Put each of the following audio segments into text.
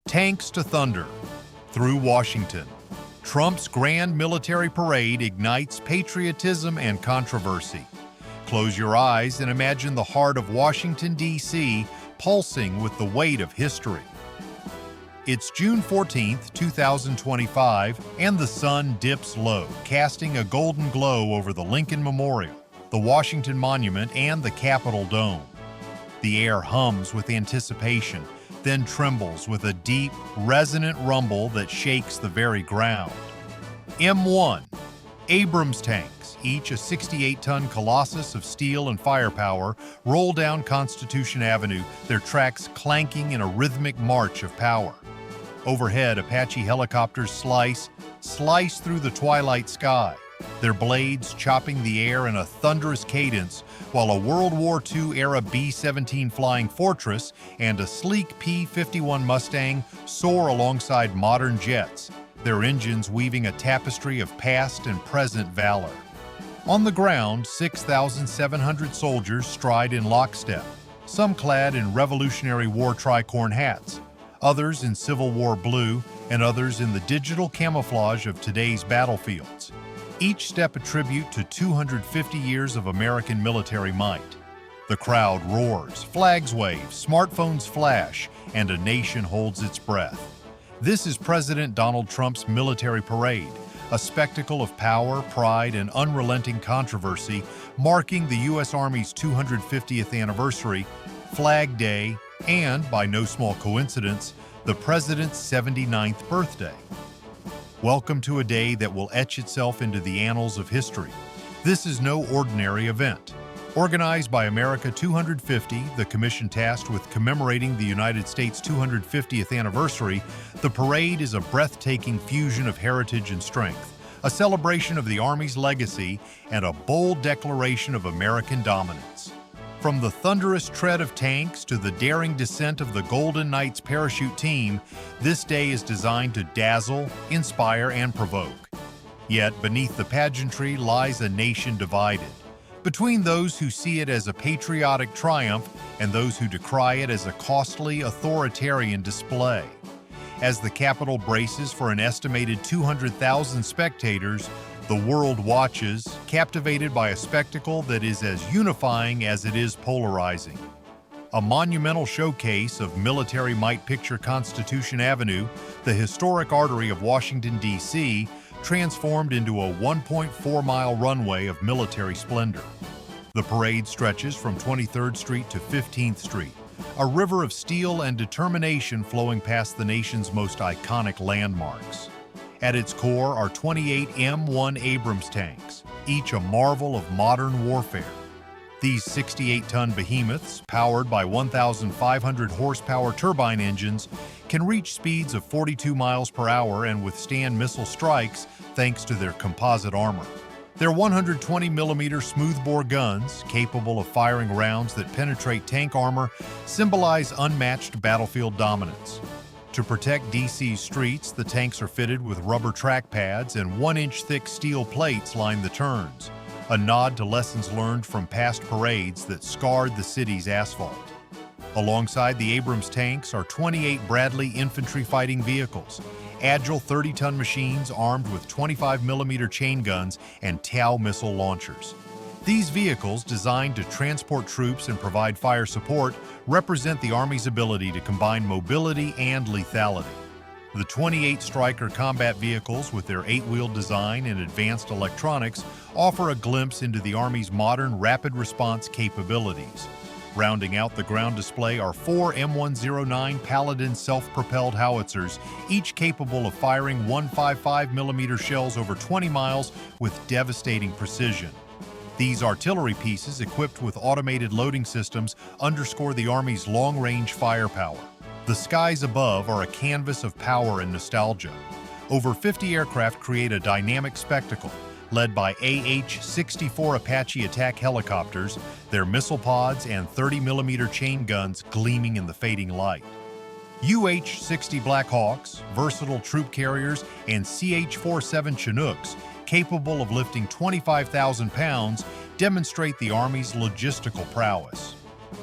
Tanks to thunder. Through Washington. Trump's grand military parade ignites patriotism and controversy. Close your eyes and imagine the heart of Washington, D.C. pulsing with the weight of history. It's June 14, 2025, and the sun dips low, casting a golden glow over the Lincoln Memorial, the Washington Monument, and the Capitol Dome. The air hums with anticipation, then trembles with a deep, resonant rumble that shakes the very ground. M1, Abrams tanks, each a 68-ton colossus of steel and firepower, roll down Constitution Avenue, their tracks clanking in a rhythmic march of power. Overhead, Apache helicopters slice through the twilight sky, their blades chopping the air in a thunderous cadence, while a World War II-era B-17 Flying Fortress and a sleek P-51 Mustang soar alongside modern jets, their engines weaving a tapestry of past and present valor. On the ground, 6,700 soldiers stride in lockstep, some clad in Revolutionary War tricorn hats, others in Civil War blue, and others in the digital camouflage of today's battlefields. Each step a tribute to 250 years of American military might. The crowd roars, flags wave, smartphones flash, and a nation holds its breath. This is President Donald Trump's military parade, a spectacle of power, pride, and unrelenting controversy, marking the U.S. Army's 250th anniversary, Flag Day, and, by no small coincidence, the President's 79th birthday. Welcome to a day that will etch itself into the annals of history. This is no ordinary event. Organized by America 250, the commission tasked with commemorating the United States' 250th anniversary, the parade is a breathtaking fusion of heritage and strength, a celebration of the Army's legacy, and a bold declaration of American dominance. From the thunderous tread of tanks to the daring descent of the Golden Knights parachute team, this day is designed to dazzle, inspire, and provoke. Yet beneath the pageantry lies a nation divided, between those who see it as a patriotic triumph and those who decry it as a costly authoritarian display. As the Capitol braces for an estimated 200,000 spectators, the world watches, captivated by a spectacle that is as unifying as it is polarizing. A monumental showcase of military might picture Constitution Avenue, the historic artery of Washington, D.C., transformed into a 1.4-mile runway of military splendor. The parade stretches from 23rd Street to 15th Street, a river of steel and determination flowing past the nation's most iconic landmarks. At its core are 28 M1 Abrams tanks, each a marvel of modern warfare. These 68-ton behemoths, powered by 1,500 horsepower turbine engines, can reach speeds of 42 miles per hour and withstand missile strikes thanks to their composite armor. Their 120mm smoothbore guns, capable of firing rounds that penetrate tank armor, symbolize unmatched battlefield dominance. To protect D.C.'s streets, the tanks are fitted with rubber track pads and 1-inch thick steel plates line the turns, a nod to lessons learned from past parades that scarred the city's asphalt. Alongside the Abrams tanks are 28 Bradley infantry fighting vehicles, agile 30-ton machines armed with 25mm chain guns and TOW missile launchers. These vehicles, designed to transport troops and provide fire support, represent the Army's ability to combine mobility and lethality. The 28 Stryker combat vehicles, with their 8-wheel design and advanced electronics, offer a glimpse into the Army's modern rapid response capabilities. Rounding out the ground display are 4 M109 Paladin self-propelled howitzers, each capable of firing 155mm shells over 20 miles with devastating precision. These artillery pieces, equipped with automated loading systems, underscore the Army's long-range firepower. The skies above are a canvas of power and nostalgia. Over 50 aircraft create a dynamic spectacle, led by AH-64 Apache attack helicopters, their missile pods and 30mm chain guns gleaming in the fading light. UH-60 Black Hawks, versatile troop carriers, and CH-47 Chinooks, capable of lifting 25,000 pounds, demonstrate the Army's logistical prowess.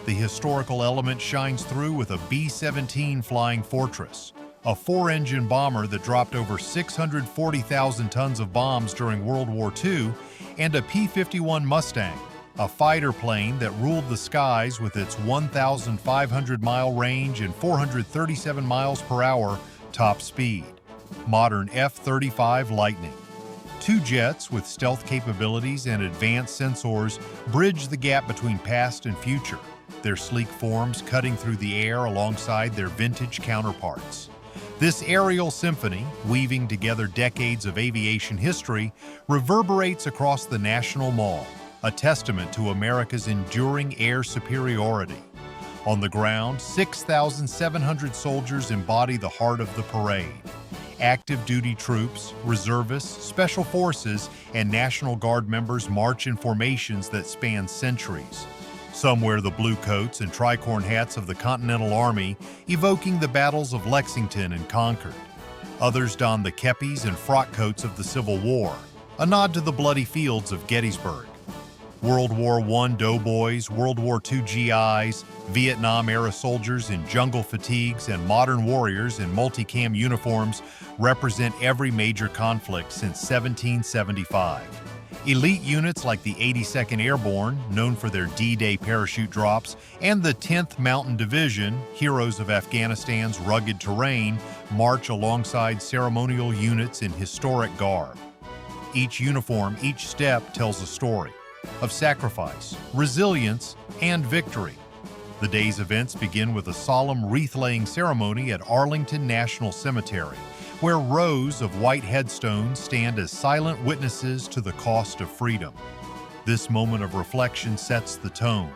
The historical element shines through with a B-17 Flying Fortress, a four-engine bomber that dropped over 640,000 tons of bombs during World War II, and a P-51 Mustang, a fighter plane that ruled the skies with its 1,500-mile range and 437 miles per hour top speed. Modern F-35 Lightning. Two jets with stealth capabilities and advanced sensors bridge the gap between past and future, their sleek forms cutting through the air alongside their vintage counterparts. This aerial symphony, weaving together decades of aviation history, reverberates across the National Mall, a testament to America's enduring air superiority. On the ground, 6,700 soldiers embody the heart of the parade. Active duty troops, reservists, special forces, and National Guard members march in formations that span centuries. Some wear the blue coats and tricorn hats of the Continental Army, evoking the battles of Lexington and Concord. Others don the kepis and frock coats of the Civil War, a nod to the bloody fields of Gettysburg. World War I doughboys, World War II GIs, Vietnam-era soldiers in jungle fatigues, and modern warriors in multicam uniforms represent every major conflict since 1775. Elite units like the 82nd Airborne, known for their D-Day parachute drops, and the 10th Mountain Division, heroes of Afghanistan's rugged terrain, march alongside ceremonial units in historic garb. Each uniform, each step tells a story of sacrifice, resilience, and victory. The day's events begin with a solemn wreath-laying ceremony at Arlington National Cemetery, where rows of white headstones stand as silent witnesses to the cost of freedom. This moment of reflection sets the tone,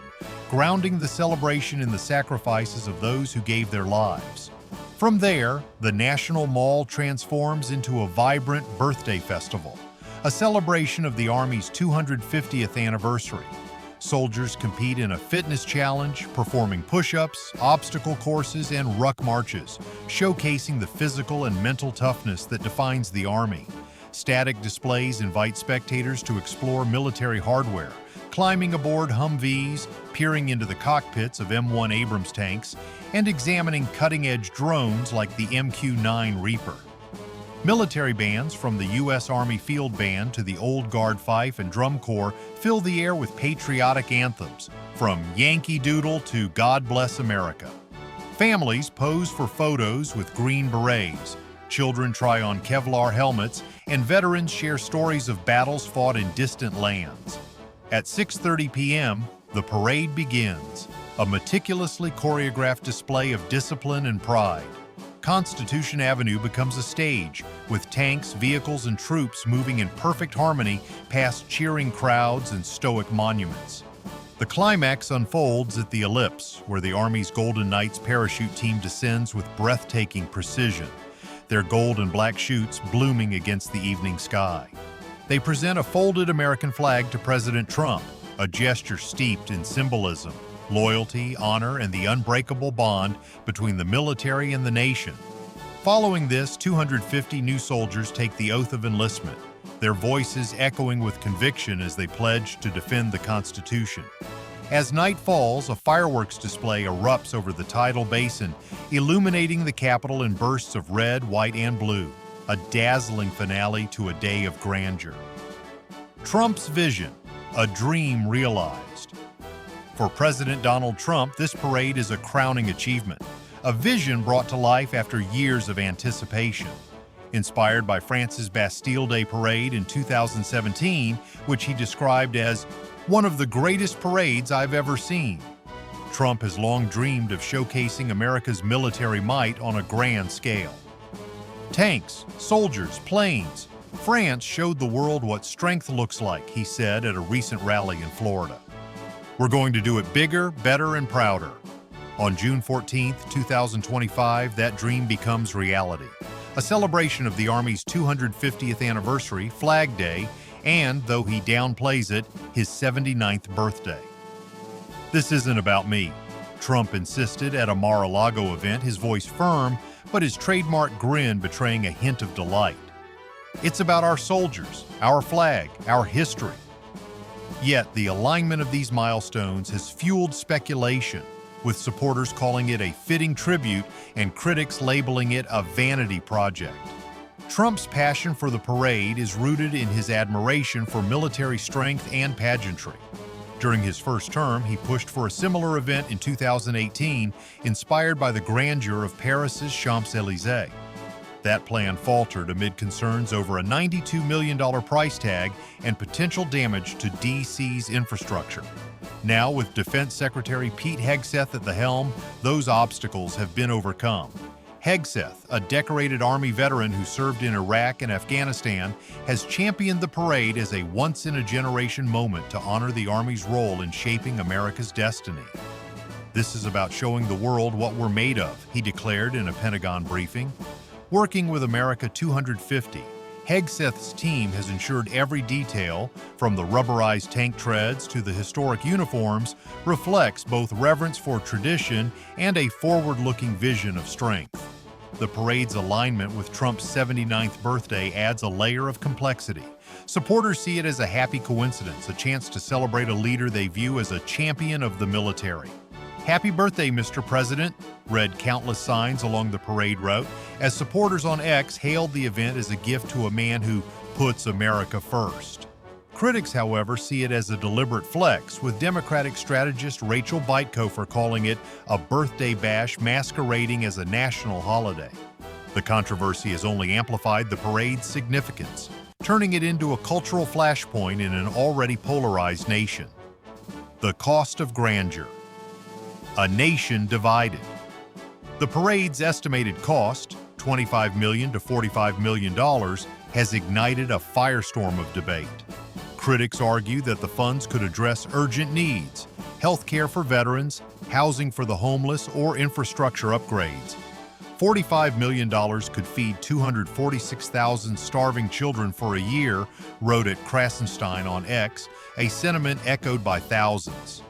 grounding the celebration in the sacrifices of those who gave their lives. From there, the National Mall transforms into a vibrant birthday festival, a celebration of the Army's 250th anniversary. Soldiers compete in a fitness challenge, performing push-ups, obstacle courses, and ruck marches, showcasing the physical and mental toughness that defines the Army. Static displays invite spectators to explore military hardware, climbing aboard Humvees, peering into the cockpits of M1 Abrams tanks, and examining cutting-edge drones like the MQ-9 Reaper. Military bands, from the U.S. Army Field Band to the Old Guard Fife and Drum Corps, fill the air with patriotic anthems, from Yankee Doodle to God Bless America. Families pose for photos with green berets, children try on Kevlar helmets, and veterans share stories of battles fought in distant lands. At 6:30 p.m., the parade begins, a meticulously choreographed display of discipline and pride. Constitution Avenue becomes a stage, with tanks, vehicles, and troops moving in perfect harmony past cheering crowds and stoic monuments. The climax unfolds at the Ellipse, where the Army's Golden Knights parachute team descends with breathtaking precision, their gold and black chutes blooming against the evening sky. They present a folded American flag to President Trump, a gesture steeped in symbolism, loyalty, honor, and the unbreakable bond between the military and the nation. Following this, 250 new soldiers take the oath of enlistment, their voices echoing with conviction as they pledge to defend the Constitution. As night falls, a fireworks display erupts over the tidal basin, illuminating the Capitol in bursts of red, white, and blue, a dazzling finale to a day of grandeur. Trump's vision, a dream realized. For President Donald Trump, this parade is a crowning achievement, a vision brought to life after years of anticipation. Inspired by France's Bastille Day parade in 2017, which he described as one of the greatest parades I've ever seen, Trump has long dreamed of showcasing America's military might on a grand scale. Tanks, soldiers, planes. France showed the world what strength looks like, he said at a recent rally in Florida. We're going to do it bigger, better, and prouder. On June 14, 2025, that dream becomes reality. A celebration of the Army's 250th anniversary, Flag Day, and, though he downplays it, his 79th birthday. This isn't about me, Trump insisted at a Mar-a-Lago event, his voice firm, but his trademark grin betraying a hint of delight. It's about our soldiers, our flag, our history. Yet the alignment of these milestones has fueled speculation, with supporters calling it a fitting tribute and critics labeling it a vanity project. Trump's passion for the parade is rooted in his admiration for military strength and pageantry. During his first term, he pushed for a similar event in 2018, inspired by the grandeur of Paris's Champs-Élysées. That plan faltered amid concerns over a $92 million price tag and potential damage to D.C.'s infrastructure. Now, with Defense Secretary Pete Hegseth at the helm, those obstacles have been overcome. Hegseth, a decorated Army veteran who served in Iraq and Afghanistan, has championed the parade as a once-in-a-generation moment to honor the Army's role in shaping America's destiny. "This is about showing the world what we're made of," he declared in a Pentagon briefing. Working with America 250, Hegseth's team has ensured every detail, from the rubberized tank treads to the historic uniforms, reflects both reverence for tradition and a forward-looking vision of strength. The parade's alignment with Trump's 79th birthday adds a layer of complexity. Supporters see it as a happy coincidence, a chance to celebrate a leader they view as a champion of the military. "Happy birthday, Mr. President," read countless signs along the parade route, as supporters on X hailed the event as a gift to a man who puts America first. Critics, however, see it as a deliberate flex, with Democratic strategist Rachel Bitecofer calling it a birthday bash masquerading as a national holiday. The controversy has only amplified the parade's significance, turning it into a cultural flashpoint in an already polarized nation. The cost of grandeur. A nation divided. The parade's estimated cost, $25 million to $45 million, has ignited a firestorm of debate. Critics argue that the funds could address urgent needs: health care for veterans, housing for the homeless, or infrastructure upgrades. $45 million could feed 246,000 starving children for a year, wrote at Krasenstein on X, a sentiment echoed by thousands.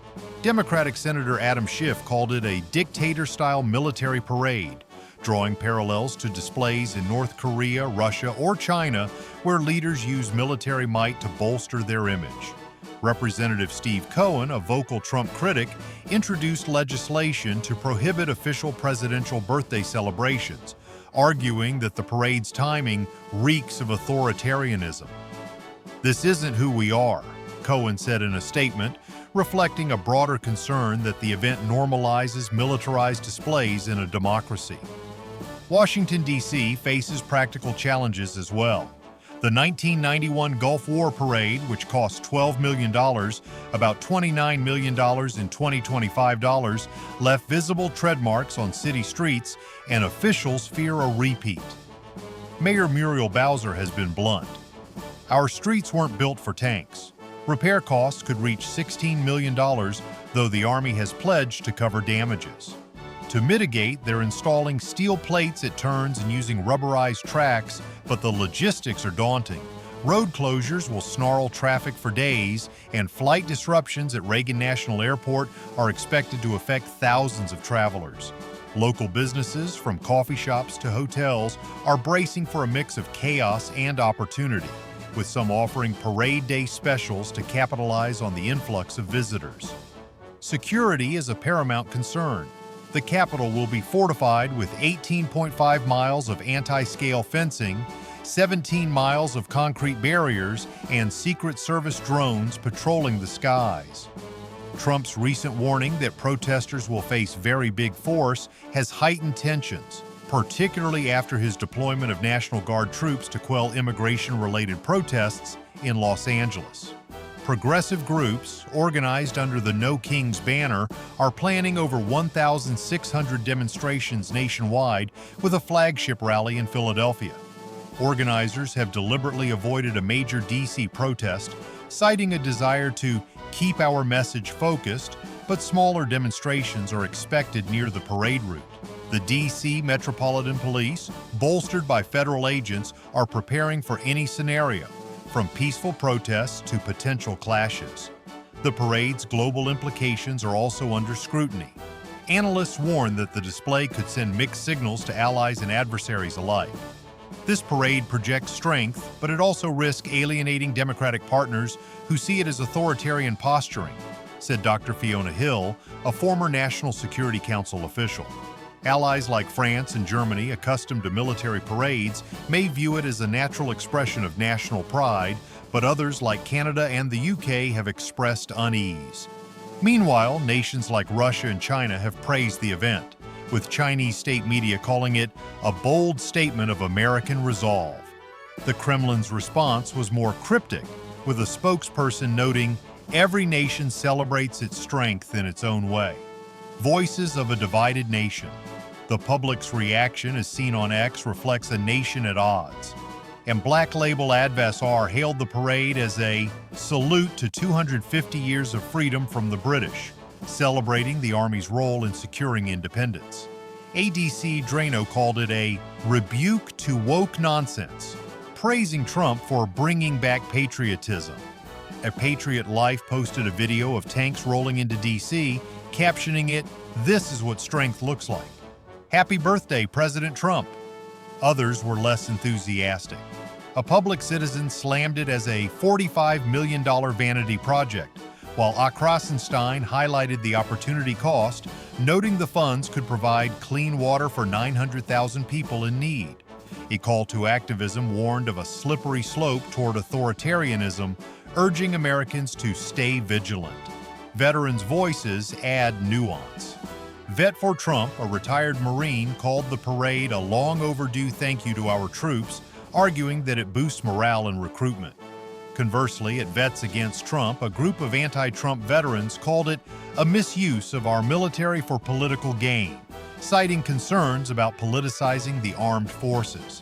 Democratic Senator Adam Schiff called it a dictator-style military parade, drawing parallels to displays in North Korea, Russia, or China, where leaders use military might to bolster their image. Representative Steve Cohen, a vocal Trump critic, introduced legislation to prohibit official presidential birthday celebrations, arguing that the parade's timing reeks of authoritarianism. "This isn't who we are," Cohen said in a statement, reflecting a broader concern that the event normalizes militarized displays in a democracy. Washington, D.C. faces practical challenges as well. The 1991 Gulf War Parade, which cost $12 million, about $29 million in 2025 dollars, left visible tread marks on city streets, and officials fear a repeat. Mayor Muriel Bowser has been blunt. "Our streets weren't built for tanks. Repair costs could reach $16 million, though the Army has pledged to cover damages. To mitigate, they're installing steel plates at turns and using rubberized tracks, but the logistics are daunting. Road closures will snarl traffic for days, and flight disruptions at Reagan National Airport are expected to affect thousands of travelers. Local businesses, from coffee shops to hotels, are bracing for a mix of chaos and opportunity, with some offering parade day specials to capitalize on the influx of visitors. Security is a paramount concern. The Capitol will be fortified with 18.5 miles of anti-scale fencing, 17 miles of concrete barriers, and Secret Service drones patrolling the skies. Trump's recent warning that protesters will face very big force has heightened tensions, particularly after his deployment of National Guard troops to quell immigration-related protests in Los Angeles. Progressive groups, organized under the No Kings banner, are planning over 1,600 demonstrations nationwide, with a flagship rally in Philadelphia. Organizers have deliberately avoided a major D.C. protest, citing a desire to keep our message focused, but smaller demonstrations are expected near the parade route. The D.C. Metropolitan Police, bolstered by federal agents, are preparing for any scenario, from peaceful protests to potential clashes. The parade's global implications are also under scrutiny. Analysts warn that the display could send mixed signals to allies and adversaries alike. This parade projects strength, but it also risks alienating Democratic partners who see it as authoritarian posturing. said Dr. Fiona Hill, a former National Security Council official. Allies like France and Germany, accustomed to military parades, may view it as a natural expression of national pride, but others like Canada and the UK have expressed unease. Meanwhile, nations like Russia and China have praised the event, with Chinese state media calling it a bold statement of American resolve. The Kremlin's response was more cryptic, with a spokesperson noting, "Every nation celebrates its strength in its own way." Voices of a divided nation. The public's reaction, as seen on X, reflects a nation at odds. And Black Label Advassar hailed the parade as a salute to 250 years of freedom from the British, celebrating the Army's role in securing independence. ADC Drano called it a rebuke to woke nonsense, praising Trump for bringing back patriotism. A Patriot Life posted a video of tanks rolling into D.C., captioning it, "This is what strength looks like. Happy birthday, President Trump." Others were less enthusiastic. A public citizen slammed it as a $45 million vanity project, while Akrasenstein highlighted the opportunity cost, noting the funds could provide clean water for 900,000 people in need. A call to activism warned of a slippery slope toward authoritarianism, urging Americans to stay vigilant. Veterans' voices add nuance. Vet for Trump, a retired Marine, called the parade a long overdue thank you to our troops, arguing that it boosts morale and recruitment. Conversely, at Vets Against Trump, a group of anti-Trump veterans called it a misuse of our military for political gain, citing concerns about politicizing the armed forces.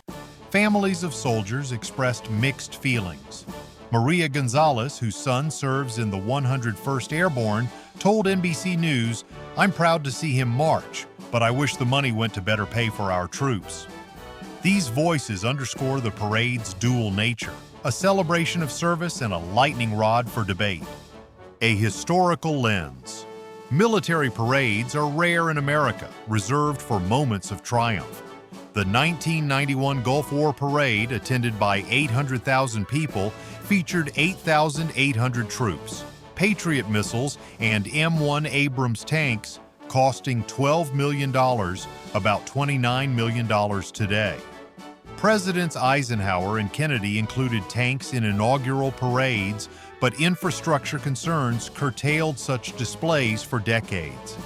Families of soldiers expressed mixed feelings. Maria Gonzalez, whose son serves in the 101st Airborne, told NBC News, "I'm proud to see him march, but I wish the money went to better pay for our troops." These voices underscore the parade's dual nature, a celebration of service and a lightning rod for debate. A historical lens. Military parades are rare in America, reserved for moments of triumph. The 1991 Gulf War Parade, attended by 800,000 people, featured 8,800 troops, Patriot missiles, and M1 Abrams tanks, costing $12 million, about $29 million today. Presidents Eisenhower and Kennedy included tanks in inaugural parades, but infrastructure concerns curtailed such displays for decades.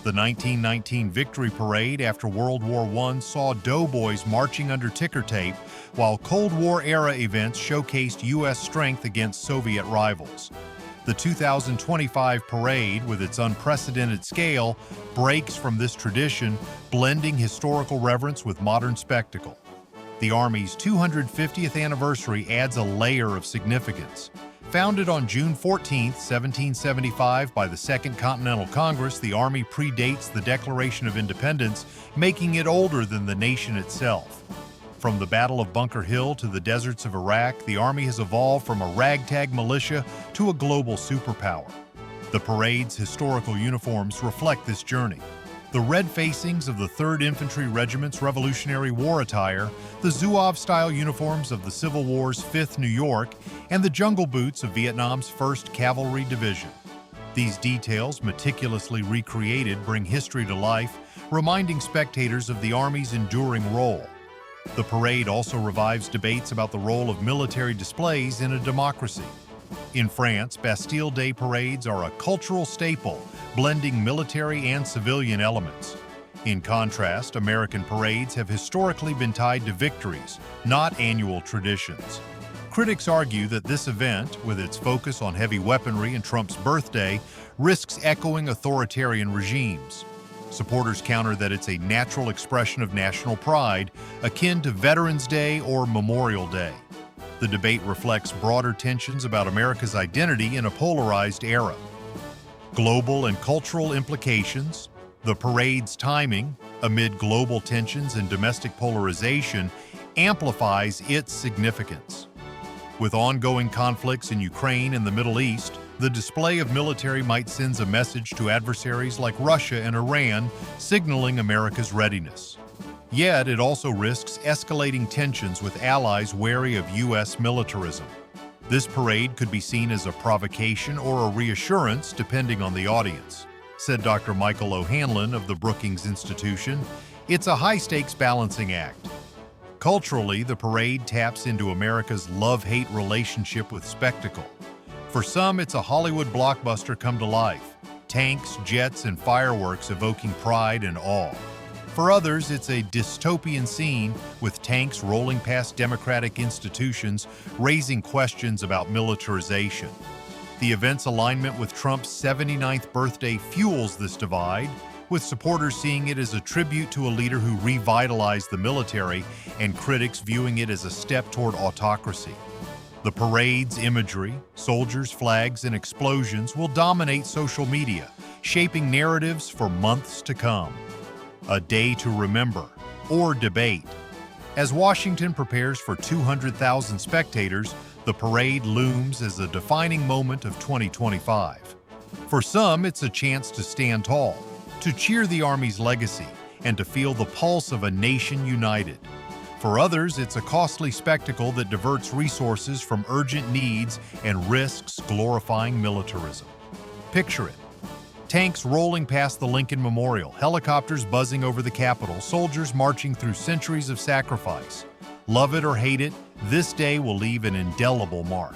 The 1919 Victory Parade after World War I saw doughboys marching under ticker tape, while Cold War-era events showcased U.S. strength against Soviet rivals. The 2025 parade, with its unprecedented scale, breaks from this tradition, blending historical reverence with modern spectacle. The Army's 250th anniversary adds a layer of significance. Founded on June 14, 1775 by the Second Continental Congress, the Army predates the Declaration of Independence, making it older than the nation itself. From the Battle of Bunker Hill to the deserts of Iraq, the Army has evolved from a ragtag militia to a global superpower. The parade's historical uniforms reflect this journey. The red facings of the 3rd Infantry Regiment's Revolutionary War attire, the Zouave-style uniforms of the Civil War's 5th New York, and the jungle boots of Vietnam's 1st Cavalry Division. These details, meticulously recreated, bring history to life, reminding spectators of the Army's enduring role. The parade also revives debates about the role of military displays in a democracy. In France, Bastille Day parades are a cultural staple, blending military and civilian elements. In contrast, American parades have historically been tied to victories, not annual traditions. Critics argue that this event, with its focus on heavy weaponry and Trump's birthday, risks echoing authoritarian regimes. Supporters counter that it's a natural expression of national pride, akin to Veterans Day or Memorial Day. The debate reflects broader tensions about America's identity in a polarized era. Global and cultural implications. The parade's timing, amid global tensions and domestic polarization, amplifies its significance. With ongoing conflicts in Ukraine and the Middle East, the display of military might send a message to adversaries like Russia and Iran, signaling America's readiness. Yet, it also risks escalating tensions with allies wary of U.S. militarism. This parade could be seen as a provocation or a reassurance depending on the audience. Said Dr. Michael O'Hanlon of the Brookings Institution, it's a high-stakes balancing act. Culturally, the parade taps into America's love-hate relationship with spectacle. For some, it's a Hollywood blockbuster come to life, tanks, jets, and fireworks evoking pride and awe. For others, it's a dystopian scene with tanks rolling past democratic institutions, raising questions about militarization. The event's alignment with Trump's 79th birthday fuels this divide, with supporters seeing it as a tribute to a leader who revitalized the military and critics viewing it as a step toward autocracy. The parade's imagery, soldiers, flags, and explosions will dominate social media, shaping narratives for months to come. A day to remember or debate. As Washington prepares for 200,000 spectators, the parade looms as a defining moment of 2025. For some, it's a chance to stand tall, to cheer the Army's legacy, and to feel the pulse of a nation united. For others, it's a costly spectacle that diverts resources from urgent needs and risks glorifying militarism. Picture it. Tanks rolling past the Lincoln Memorial, helicopters buzzing over the Capitol, soldiers marching through centuries of sacrifice. Love it or hate it, this day will leave an indelible mark.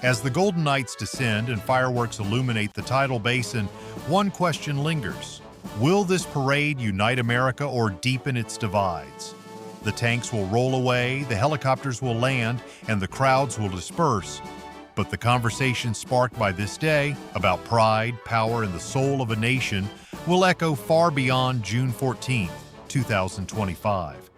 As the Golden Knights descend and fireworks illuminate the tidal basin, one question lingers. Will this parade unite America or deepen its divides? The tanks will roll away, the helicopters will land, and the crowds will disperse. But the conversation sparked by this day about pride, power, and the soul of a nation will echo far beyond June 14, 2025.